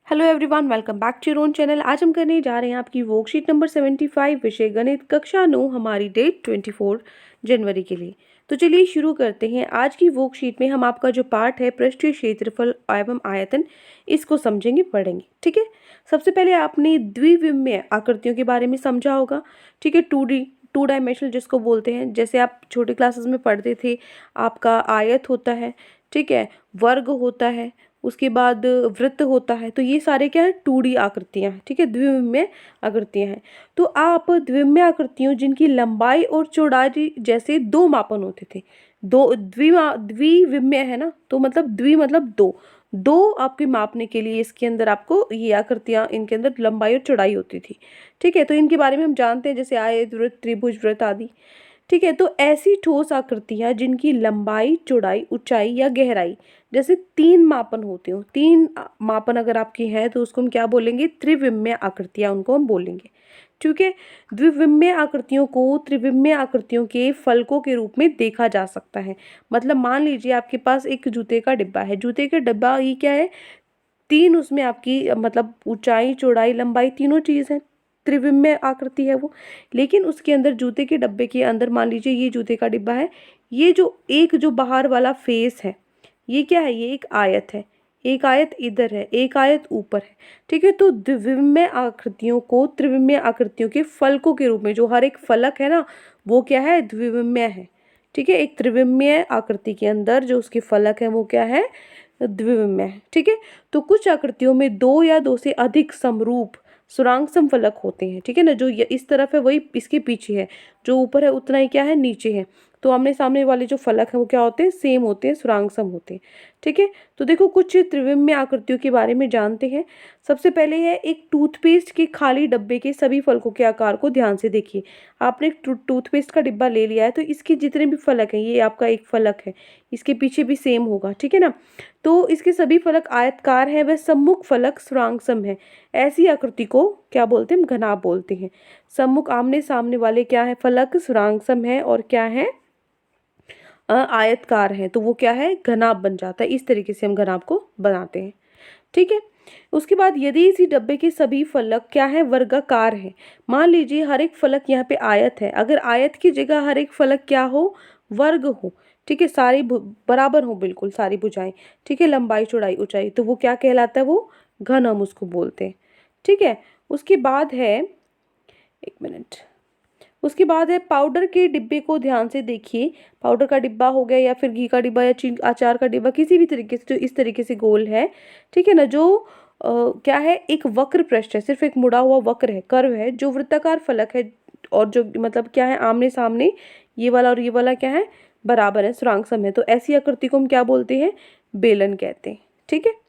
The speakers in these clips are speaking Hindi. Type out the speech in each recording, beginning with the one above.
Hello everyone, welcome back to your own channel. आज हम करने जा रहे हैं आपकी वर्कशीट नंबर 75 विषय गणित कक्षा 9, हमारी डेट 24 जनवरी के लिए। तो चलिए शुरू करते हैं। आज की वर्कशीट में हम आपका जो पार्ट है पृष्ठीय क्षेत्रफल एवं आयतन, इसको समझेंगे पढ़ेंगे। ठीक है, सबसे पहले आपने द्विविमीय आकृतियों के बारे में समझा होगा। ठीक है, 2D टू डायमेंशनल जिसको बोलते हैं, जैसे आप छोटे क्लासेस में पढ़ते थे। आपका आयत होता है, ठीक है, वर्ग होता है, उसके बाद वृत्त होता है। तो ये सारे क्या है, 2D आकृतियां हैं। ठीक है, द्विविमीय आकृतियां हैं। तो आप द्विविमीय आकृतियों जिनकी लंबाई और चौड़ाई जैसे दो मापन होते थे, दो द्विविमीय है ना, तो मतलब द्वि मतलब दो, दो आपके मापने के लिए इसके अंदर आपको ये आकृतियां, इनके अंदर लंबाई और चौड़ाई होती थी। ठीक है, तो इनके बारे में हम जानते हैं, जैसे आयत, वृत्त, त्रिभुज, वृत्त आदि। ठीक है, तो ऐसी ठोस आकृतियां जिनकी लंबाई, चौड़ाई, ऊंचाई या गहराई जैसे तीन मापन होते हो, तीन मापन अगर आपकी हैं तो उसको हम क्या बोलेंगे, त्रिविमीय आकृतियां उनको हम बोलेंगे। ठीक है, द्विविमीय आकृतियों को त्रिविमीय आकृतियों के फलकों के रूप में देखा जा सकता है। मतलब मान लीजिए आपके पास एक जूते का डिब्बा है, जूते का डिब्बा ये क्या है, तीन उसमें आपकी मतलब ऊंचाई, चौड़ाई, लंबाई तीनों चीज है, त्रिविमीय आकृति है वो। लेकिन उसके अंदर जूते के डब्बे के अंदर मान लीजिए ये जूते का डिब्बा है, ये जो एक जो बाहर वाला फेस है, ये क्या है, ये एक आयत है, एक आयत इधर है, एक आयत ऊपर है। ठीक है, तो द्विविमीय आकृतियों को त्रिविमीय आकृतियों के फलकों के रूप में, जो हर एक फलक है ना, वो क्या है, द्विविमीय है। ठीक है, एक त्रिविमीय आकृति के अंदर जो उसके फलक है वो क्या है, द्विविमीय है। ठीक है, तो कुछ आकृतियों में दो या दो से अधिक समरूप सुरांग फलक होते हैं। ठीक है ना, जो इस तरफ है वही इसके पीछे है, जो ऊपर है उतना ही क्या है, नीचे है। तो आमने सामने वाले जो फलक है वो क्या होते हैं, सेम होते हैं, सुरांग सम होते हैं। ठीक है, तो देखो कुछ त्रिविमीय आकृतियों के बारे में जानते हैं। सबसे पहले है एक टूथपेस्ट के खाली डब्बे के सभी फलकों के आकार को ध्यान से देखिए। आपने एक टूथपेस्ट का डिब्बा ले लिया है, तो इसके जितने भी फलक हैं, ये आपका एक फलक है, इसके पीछे भी सेम होगा। ठीक है ना, तो इसके सभी फलक आयतकार हैं, वह सम्मुख फलक सुरांगसम है। ऐसी आकृति को क्या बोलते हैं, हम घनाभ बोलते हैं। सम्मुख आमने सामने वाले क्या है, फलक सुरांगसम है और क्या है, आयतकार है, तो वो क्या है, घनाभ बन जाता है। इस तरीके से हम घनाभ को बनाते हैं। ठीक है, उसके बाद यदि इसी डब्बे के सभी फलक क्या है, वर्गाकार है। मान लीजिए हर एक फलक यहाँ पे आयत है, अगर आयत की जगह हर एक फलक क्या हो, वर्ग हो। ठीक है, सारी बराबर हो, बिल्कुल सारी भुजाएं। ठीक है, लंबाई, चौड़ाई, ऊंचाई, तो वो क्या कहलाता है, वो घन हम उसको बोलते हैं। ठीक है, उसके बाद है, एक मिनट, उसके बाद है पाउडर के डिब्बे को ध्यान से देखिए। पाउडर का डिब्बा हो गया या फिर घी का डिब्बा या चीनी अचार का डिब्बा, किसी भी तरीके से जो इस तरीके से गोल है। ठीक है ना, जो क्या है, एक वक्र पृष्ठ है, सिर्फ एक मुड़ा हुआ वक्र है, कर्व है, जो वृत्ताकार फलक है, और जो मतलब क्या है, आमने सामने ये वाला और ये वाला क्या है, बराबर है, सुरांगसम है। तो ऐसी आकृति को हम क्या बोलते हैं, बेलन कहते हैं। ठीक है,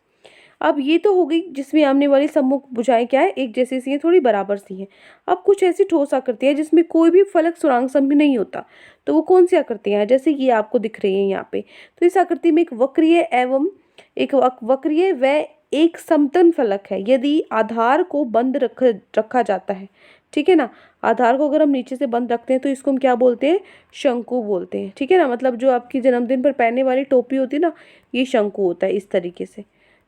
अब ये तो हो गई जिसमें आमने वाली सम्मुख भुजाएं क्या है, एक जैसी सी हैं, थोड़ी बराबर सी हैं। अब कुछ ऐसी ठोस आकृतियां जिसमें कोई भी फलक सुरांग भी नहीं होता, तो वो कौन सी आकृतियां हैं, जैसे ये आपको दिख रही है यहाँ पे। तो इस आकृति में एक वक्रीय एवं एक वक्रीय व एक समतल फलक है, यदि आधार को बंद रखा जाता है। ठीक है ना, आधार को अगर हम नीचे से बंद रखते हैं तो इसको हम क्या बोलते हैं, शंकु बोलते हैं। ठीक है ना, मतलब जो आपकी जन्मदिन पर पहनने वाली टोपी होती है ना, ये शंकु होता है इस तरीके से।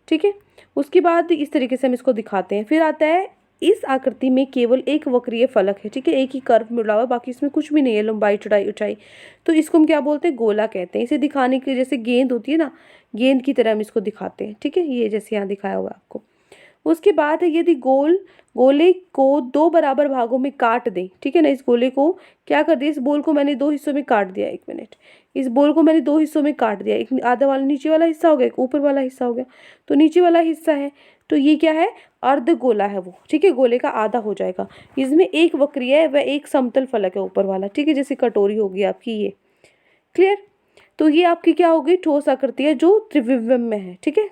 ठीक है, उसके बाद इस तरीके से हम इसको दिखाते हैं। फिर आता है, इस आकृति में केवल एक वक्रीय फलक है। ठीक है, एक ही कर्व मिला हुआ है, बाकी इसमें कुछ भी नहीं है, लंबाई, चौड़ाई, ऊंचाई। तो इसको हम क्या बोलते हैं, गोला कहते हैं। इसे दिखाने के जैसे गेंद होती है ना, गेंद की तरह हम इसको दिखाते हैं। ठीक है, ये जैसे यहाँ दिखाया हुआ है आपको। उसके बाद है, यदि गोले को दो बराबर भागों में काट दें। ठीक है ना, इस गोले को क्या कर दिया, इस बोल को मैंने दो हिस्सों में काट दिया, एक मिनट, इस बोल को मैंने दो हिस्सों में काट दिया, एक आधा वाला नीचे वाला हिस्सा हो गया, एक ऊपर वाला हिस्सा हो गया। तो नीचे वाला हिस्सा है, तो ये क्या है, अर्ध गोला है वो। ठीक है, गोले का आधा हो जाएगा। इसमें एक वक्रीय है व एक समतल फलक है ऊपर वाला। ठीक है, जैसे कटोरी होगी आपकी ये, क्लियर। तो ये आपकी क्या होगी, ठोस आकृति है जो त्रिविम में है। ठीक है,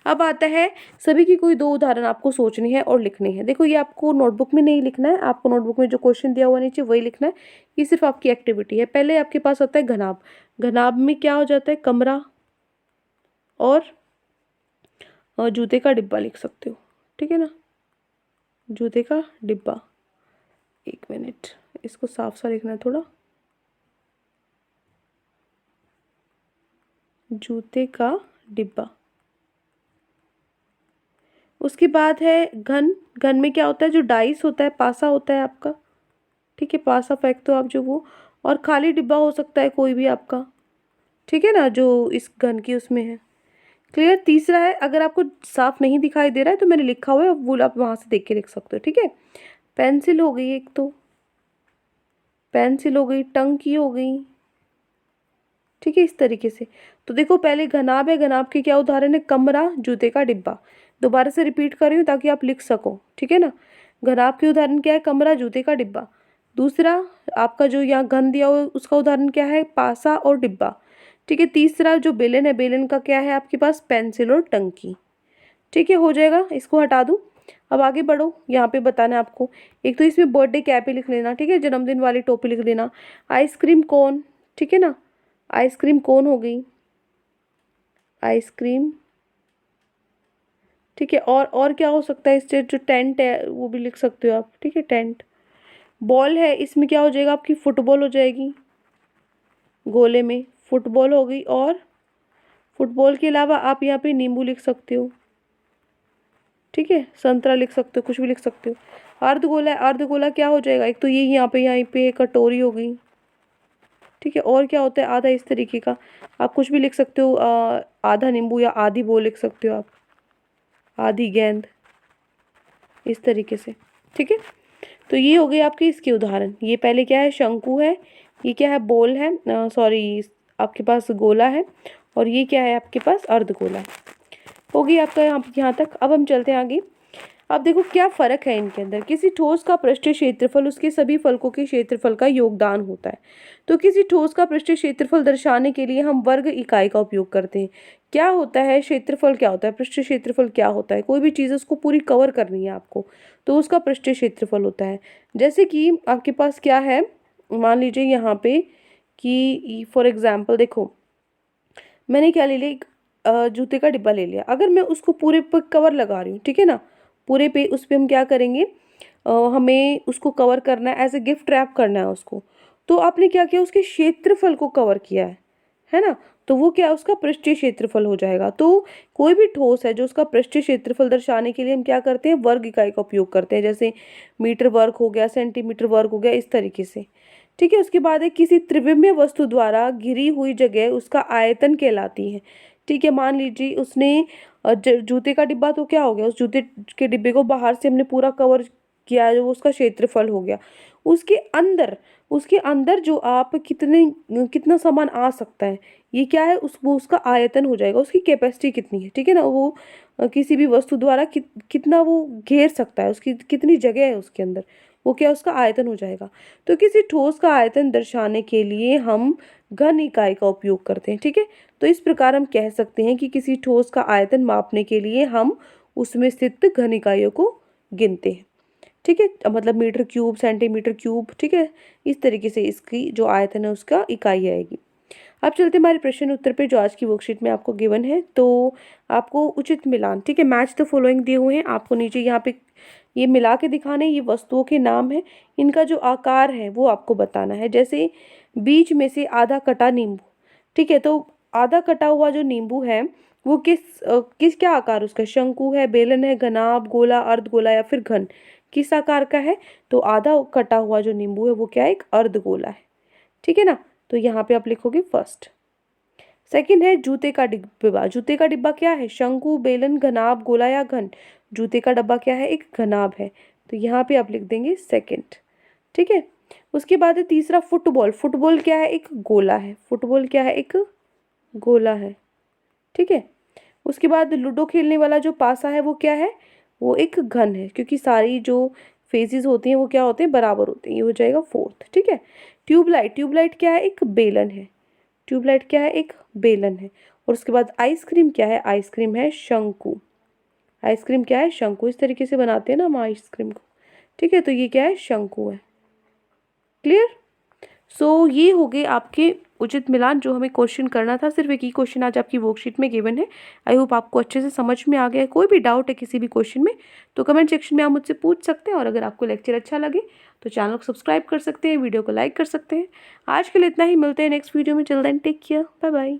अब आता है, सभी की कोई दो उदाहरण आपको सोचनी है और लिखनी है। देखो ये आपको नोटबुक में नहीं लिखना है, आपको नोटबुक में जो क्वेश्चन दिया हुआ नीचे वही लिखना है। ये सिर्फ आपकी एक्टिविटी है। पहले आपके पास होता है घनाभ। घनाभ में क्या हो जाता है, कमरा और जूते का डिब्बा लिख सकते हो। ठीक है ना, जूते का डिब्बा, एक मिनट, इसको साफ सा लिखना है थोड़ा, जूते का डिब्बा। उसके बाद है घन। घन में क्या होता है, जो डाइस होता है, पासा होता है आपका, ठीक है, पासा फेंकते हो आप जो वो। और खाली डिब्बा हो सकता है कोई भी आपका, ठीक है ना, जो इस घन की उसमें है। क्लियर। तीसरा है, अगर आपको साफ नहीं दिखाई दे रहा है तो मैंने लिखा हुआ है, वो आप वहां से देख के लिख सकते हो, ठीक है। पेंसिल हो गई एक, तो पेंसिल हो गई, टंकी हो गई, ठीक है, इस तरीके से। तो देखो पहले घनाभ है, घनाभ के क्या उदाहरण है, कमरा, जूते का डिब्बा। दोबारा से रिपीट कर रही हूँ ताकि आप लिख सको, ठीक है ना। घनाभ के उदाहरण क्या है, कमरा, जूते का डिब्बा। दूसरा आपका जो यहाँ घन दिया हुआ है, उसका उदाहरण क्या है, पासा और डिब्बा, ठीक है। तीसरा जो बेलन है, बेलन का क्या है आपके पास, पेंसिल और टंकी, ठीक है, हो जाएगा। इसको हटा दूँ। अब आगे बढ़ो, यहाँ पे बताना है आपको। एक तो इसमें बर्थडे कैप ही लिख लेना, ठीक है, जन्मदिन वाली टोपी लिख लेना। आइसक्रीम कोन, ठीक है ना, आइसक्रीम कोन हो गई, आइसक्रीम, ठीक है। और क्या हो सकता है, इससे जो टेंट है वो भी लिख सकते हो आप, ठीक है, टेंट। बॉल है, इसमें क्या हो जाएगा आपकी, फुटबॉल हो जाएगी, गोले में फुटबॉल हो गई। और फुटबॉल के अलावा आप यहाँ पे नींबू लिख सकते हो, ठीक है, संतरा लिख सकते हो, कुछ भी लिख सकते हो। अर्धगोला है, अर्धगोला क्या हो जाएगा, एक तो ये यहाँ पे कटोरी हो गई, ठीक है। और क्या होता है, आधा, इस तरीके का आप कुछ भी लिख सकते हो, आधा नींबू या आधी बॉल लिख सकते हो आप, आधी गेंद, इस तरीके से, ठीक है। तो ये हो गए आपके इसके उदाहरण। ये पहले क्या है, शंकु है, ये क्या है, बॉल है, सॉरी आपके पास गोला है, और ये क्या है आपके पास, अर्धगोला है। हो गई आपका यहाँ तक। अब हम चलते हैं आगे। अब देखो क्या फर्क है इनके अंदर। किसी ठोस का पृष्ठीय क्षेत्रफल उसके सभी फलकों के क्षेत्रफल का योगदान होता है। तो किसी ठोस का पृष्ठीय क्षेत्रफल दर्शाने के लिए हम वर्ग इकाई का उपयोग करते हैं। क्या होता है क्षेत्रफल, क्या होता है पृष्ठीय क्षेत्रफल, क्या होता है, कोई भी चीज़ उसको पूरी कवर करनी है आपको, तो उसका पृष्ठीय क्षेत्रफल होता है। जैसे कि आपके पास क्या है, मान लीजिए यहाँ पे कि फॉर एग्जाम्पल देखो, मैंने क्या ले लिया, एक जूते का डिब्बा ले लिया। अगर मैं उसको पूरे पर कवर लगा रही हूँ, ठीक है ना, पूरे पे उस पे हम क्या करेंगे, हमें उसको कवर करना है, एज ए गिफ्ट रैप करना है उसको। तो आपने क्या किया, उसके क्षेत्रफल को कवर किया है ना। तो वो क्या, उसका पृष्ठीय क्षेत्रफल हो जाएगा। तो कोई भी ठोस है जो उसका पृष्ठीय क्षेत्रफल दर्शाने के लिए हम क्या करते हैं, वर्ग इकाई का उपयोग करते हैं। जैसे मीटर वर्ग हो गया, सेंटीमीटर वर्ग हो गया, इस तरीके से, ठीक है। उसके बाद है, किसी त्रिविमीय वस्तु द्वारा घिरी हुई जगह उसका आयतन कहलाती है, ठीक है। मान लीजिए उसने जूते का डिब्बा, तो क्या हो गया, उस जूते के डिब्बे को बाहर से हमने पूरा कवर किया, जो उसका क्षेत्रफल हो गया। उसके अंदर, उसके अंदर जो आप कितना सामान आ सकता है, ये क्या है, वो उसका आयतन हो जाएगा, उसकी कैपेसिटी कितनी है, ठीक है ना। वो किसी भी वस्तु द्वारा कितना वो घेर सकता है, उसकी कितनी जगह है उसके अंदर, वो क्या, उसका आयतन हो जाएगा। तो किसी ठोस का आयतन दर्शाने के लिए हम घन इकाई का उपयोग करते हैं, ठीक है। तो इस प्रकार हम कह सकते हैं कि किसी ठोस का आयतन मापने के लिए हम उसमें स्थित घन इकाइयों को गिनते हैं, ठीक है। मतलब मीटर क्यूब, सेंटीमीटर क्यूब, ठीक है, इस तरीके से इसकी जो आयतन है उसका इकाई आएगी। अब चलते हमारे प्रश्न उत्तर पे, जो आज की वर्कशीट में आपको गिवन है। तो आपको उचित मिलान, ठीक है, मैच द फॉलोइंग दिए हुए हैं आपको नीचे, यहाँ पे ये मिला के दिखाने, ये वस्तुओं के नाम है, इनका जो आकार है वो आपको बताना है। जैसे बीच में से आधा कटा नींबू, ठीक है। तो आधा कटा हुआ जो नींबू है वो किस क्या आकार उसका, शंकु है, बेलन है, घनाभ, गोला, अर्धगोला या फिर घन, किस आकार का है। तो आधा कटा हुआ जो नींबू है वो क्या है, एक अर्धगोला है, ठीक है ना। तो यहाँ पे आप लिखोगे फर्स्ट। सेकंड है जूते का डिब्बा। जूते का डिब्बा क्या है, शंकु, बेलन, घनाभ, गोला या घन। जूते का डब्बा क्या है, एक घनाभ है, तो यहाँ पे आप लिख देंगे सेकंड, ठीक है। उसके बाद है तीसरा फुटबॉल। फुटबॉल क्या है, एक गोला है, फुटबॉल क्या है, एक गोला है, ठीक है। उसके बाद लूडो खेलने वाला जो पासा है वो क्या है, वो एक घन है, क्योंकि सारी जो फेजेस होती हैं वो क्या होते हैं, बराबर होते हैं। ये हो जाएगा फोर्थ, ठीक है। ट्यूबलाइट, ट्यूबलाइट क्या है, एक बेलन है, ट्यूबलाइट क्या है, एक बेलन है। और उसके बाद आइसक्रीम क्या है, आइसक्रीम है शंकु, आइसक्रीम क्या है, शंकु। इस तरीके से बनाते हैं ना हम आइसक्रीम को, ठीक है। तो ये क्या है, शंकु है। क्लियर। सो ये हो गए आपके उचित मिलान, जो हमें क्वेश्चन करना था। सिर्फ एक ही क्वेश्चन आज आपकी वर्कशीट में गिवन है। आई होप आपको अच्छे से समझ में आ गया है। कोई भी डाउट है किसी भी क्वेश्चन में तो कमेंट सेक्शन में आप मुझसे पूछ सकते हैं। और अगर आपको लेक्चर अच्छा लगे तो चैनल को सब्सक्राइब कर सकते हैं, वीडियो को लाइक कर सकते हैं। आज के लिए इतना ही, मिलते हैं नेक्स्ट वीडियो में। Till then take care, bye bye.